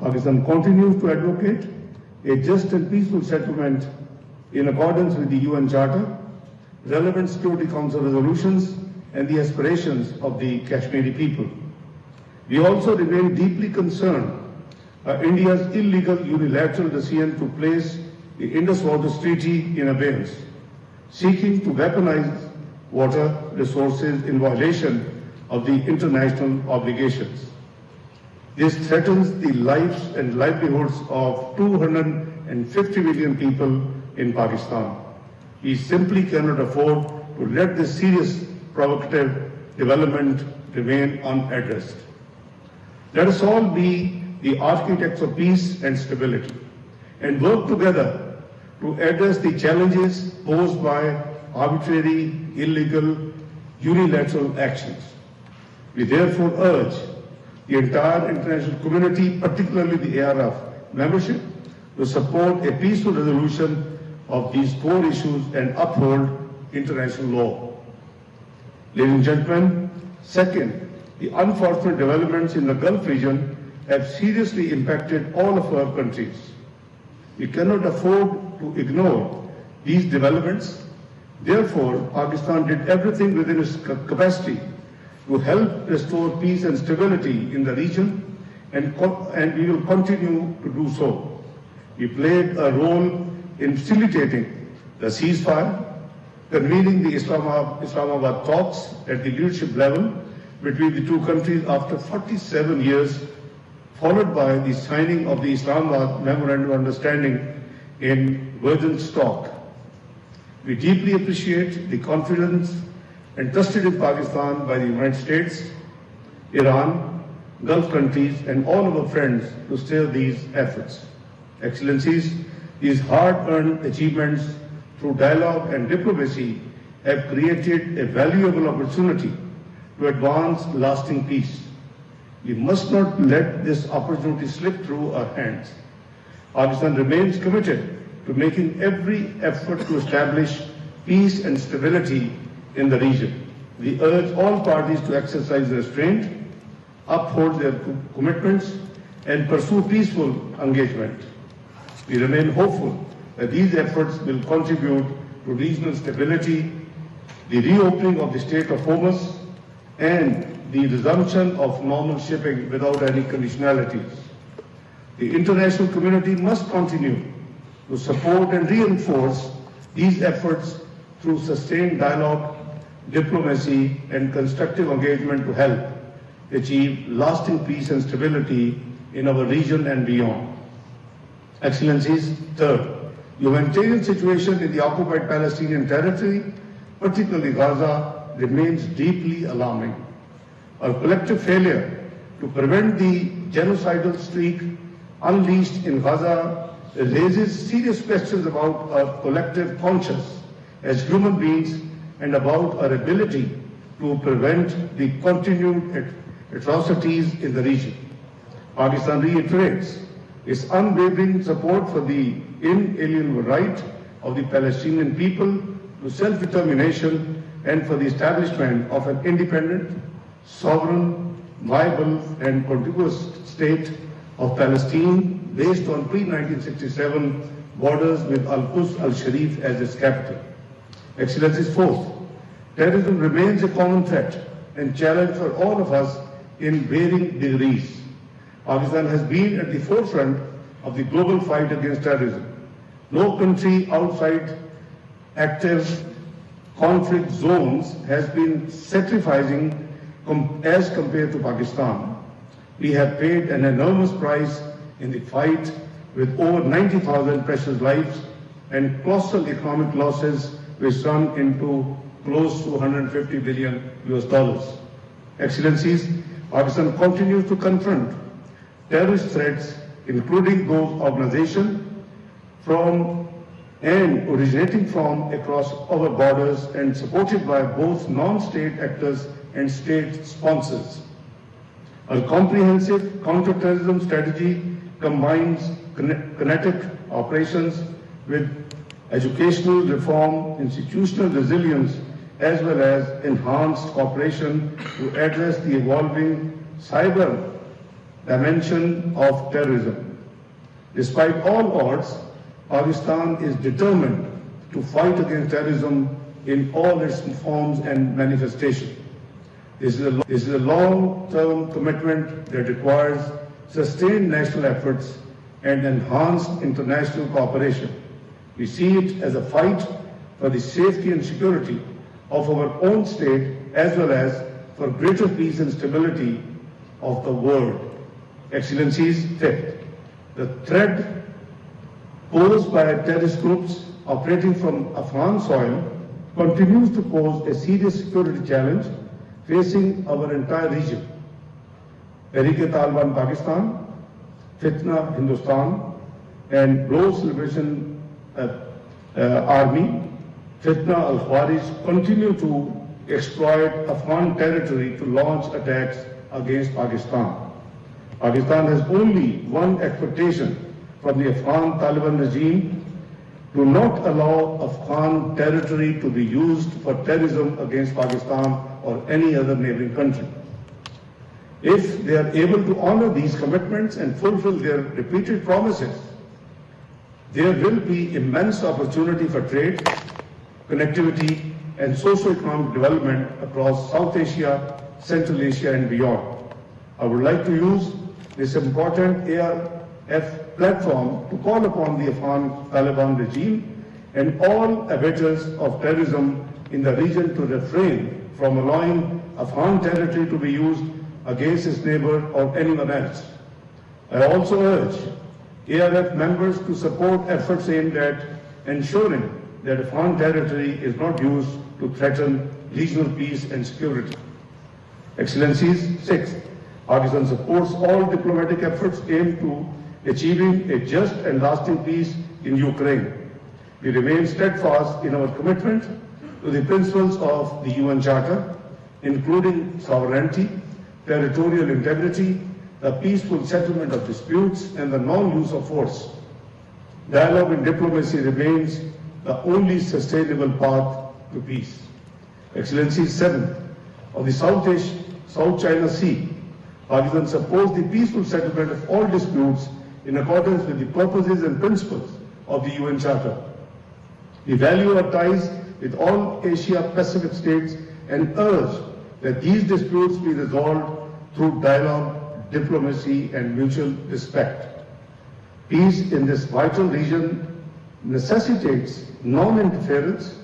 Pakistan continues to advocate a just and peaceful settlement in accordance with the UN Charter, relevant Security Council resolutions, and the aspirations of the Kashmiri people. We also remain deeply concerned by India's illegal unilateral decision to place the Indus Waters Treaty in abeyance, seeking to weaponize water resources in violation of the international obligations. This threatens the lives and livelihoods of 250 million people in Pakistan. We simply cannot afford to let this serious provocative development remain unaddressed. Let us all be the architects of peace and stability and work together to address the challenges posed by arbitrary, illegal, unilateral actions. We therefore urge the entire international community, particularly the ARY membership, to support a peaceful resolution of these core issues and uphold international law. Ladies and gentlemen, second, the unfortunate developments in the Gulf region have seriously impacted all of our countries. We cannot afford to ignore these developments. Therefore, Pakistan did everything within its capacity to help restore peace and stability in the region, and we will continue to do so. We played a role in facilitating the ceasefire, convening the Islamabad talks at the leadership level between the two countries after 47 years, followed by the signing of the Islamabad Memorandum of Understanding in virgin stock. We deeply appreciate the confidence entrusted in Pakistan by the United States, Iran, Gulf countries, and all of our friends to steer these efforts. Excellencies, these hard-earned achievements through dialogue and diplomacy have created a valuable opportunity to advance lasting peace. We must not let this opportunity slip through our hands. Pakistan remains committed to making every effort to establish peace and stability in the region. We urge all parties to exercise restraint, uphold their commitments, and pursue peaceful engagement. We remain hopeful that these efforts will contribute to regional stability, the reopening of the Strait of Hormuz, and the resumption of normal shipping without any conditionalities. The international community must continue to support and reinforce these efforts through sustained dialogue, diplomacy, and constructive engagement to help achieve lasting peace and stability in our region and beyond. Excellencies, third, the humanitarian situation in the occupied Palestinian territory, particularly Gaza, remains deeply alarming. Our collective failure to prevent the genocidal streak unleashed in Gaza raises serious questions about our collective conscience as human beings and about our ability to prevent the continued atrocities in the region. Pakistan reiterates its unwavering support for the inalienable right of the Palestinian people to self-determination and for the establishment of an independent, sovereign, viable and contiguous state of Palestine based on pre-1967 borders with Al-Quds al-Sharif as its capital. Excellencies, fourth, terrorism remains a common threat and challenge for all of us in varying degrees. Pakistan has been at the forefront of the global fight against terrorism. No country outside active conflict zones has been sacrificing as compared to Pakistan. We have paid an enormous price in the fight with over 90,000 precious lives and colossal economic losses which run into close to $150 billion US. Excellencies, Pakistan continues to confront terrorist threats, including those organizations from and originating from across our borders and supported by both non-state actors and state sponsors. Our comprehensive counter-terrorism strategy combines kinetic operations with educational reform, institutional resilience, as well as enhanced cooperation to address the evolving cyber dimension of terrorism. Despite all odds, Pakistan is determined to fight against terrorism in all its forms and manifestations. This is a long-term commitment that requires sustained national efforts and enhanced international cooperation. We see it as a fight for the safety and security of our own state as well as for greater peace and stability of the world. Excellencies, fifth, the threat posed by terrorist groups operating from Afghan soil continues to pose a serious security challenge facing our entire region. Taliban Pakistan, Fitna Hindustan, and Rose Liberation Army, Fitna al-Khawarij, continue to exploit Afghan territory to launch attacks against Pakistan. Pakistan has only one expectation from the Afghan Taliban regime: to not allow Afghan territory to be used for terrorism against Pakistan or any other neighboring country. If they are able to honor these commitments and fulfill their repeated promises, there will be immense opportunity for trade, connectivity, and socio-economic development across South Asia, Central Asia, and beyond. I would like to use this important ARF platform to call upon the Afghan Taliban regime and all abettors of terrorism in the region to refrain from allowing Afghan territory to be used against its neighbor or anyone else. I also urge ARF members to support efforts aimed at ensuring that Afghan territory is not used to threaten regional peace and security. Excellencies, sixth, Pakistan supports all diplomatic efforts aimed to achieving a just and lasting peace in Ukraine. We remain steadfast in our commitment to the principles of the UN Charter, including sovereignty, territorial integrity, the peaceful settlement of disputes, and the non-use of force. Dialogue and diplomacy remains the only sustainable path to peace. Excellency, seventh, on the South China Sea, Pakistan supports the peaceful settlement of all disputes in accordance with the purposes and principles of the UN Charter. We value our ties with all Asia-Pacific states and urge that these disputes be resolved through dialogue, diplomacy, and mutual respect. Peace in this vital region necessitates non-interference,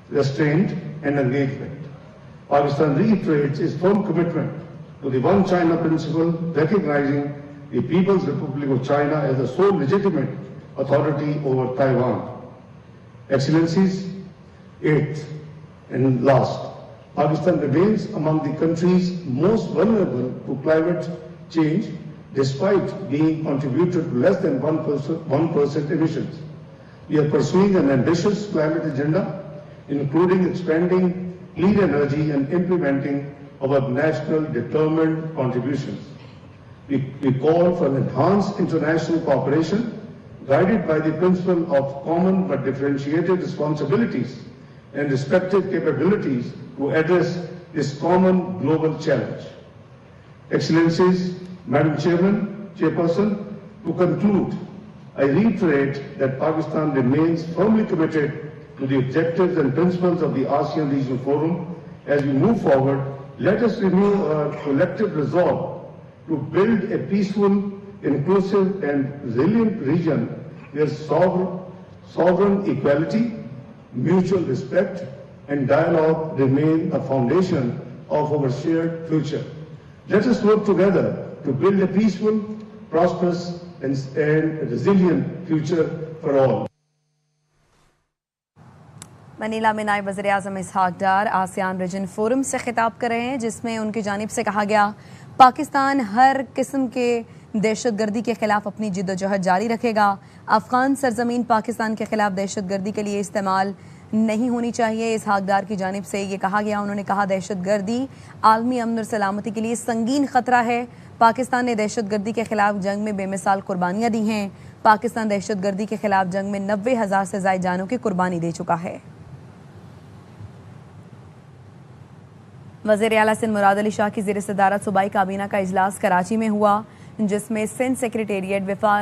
restraint, and engagement. Pakistan reiterates its firm commitment to the One China principle, recognizing the People's Republic of China as the sole legitimate authority over Taiwan. Excellencies, eighth and last, Pakistan remains among the countries most vulnerable to climate change despite being contributed to less than 1% emissions. We are pursuing an ambitious climate agenda, including expanding clean energy and implementing our national determined contributions. We call for an enhanced international cooperation guided by the principle of common but differentiated responsibilities and respective capabilities to address this common global challenge. Excellencies, Madam Chairperson, to conclude, I reiterate that Pakistan remains firmly committed to the objectives and principles of the ASEAN Regional Forum. As we move forward, let us renew our collective resolve to build a peaceful, inclusive, and resilient region where sovereign equality, mutual respect, and dialogue remain a foundation of our shared future. Let us work together to build a peaceful, prosperous, and resilient future for all. Manila में नायब वज़ीर आज़म इसहाक डार ASEAN reason forum से खिताब कर रहे हैं, जिसमें उनकी जानिब से कहा गया पाकिस्तान हर किस्म के दहशतगर्दी के खिलाफ अपनी जिद्दोजहद जारी रखेगा। अफगान सरजमीन पाकिस्तान के खिलाफ दहशतगर्दी के लिए इस्तेमाल नहीं होनी चाहिए। इसहाक डार की जानिब से ये कहा गया। उन्होंने कहा दहशतगर्दी आलमी अमन और सलामती के लिए संगीन खतरा है। पाकिस्तान ने दहशतगर्दी के खिलाफ जंग में बेमिसाल कुर्बानियाँ दी हैं। पाकिस्तान दहशतगर्दी के खिलाफ जंग में 90,000 से ज़ायद जानों की कुर्बानी दे चुका है। वज़ीर आला सिंध मुराद अली शाह की ज़ेर सदारत सूबाई काबीना का इजलास कराची में हुआ। जिसमें सिंध सेक्रेटेरिएट,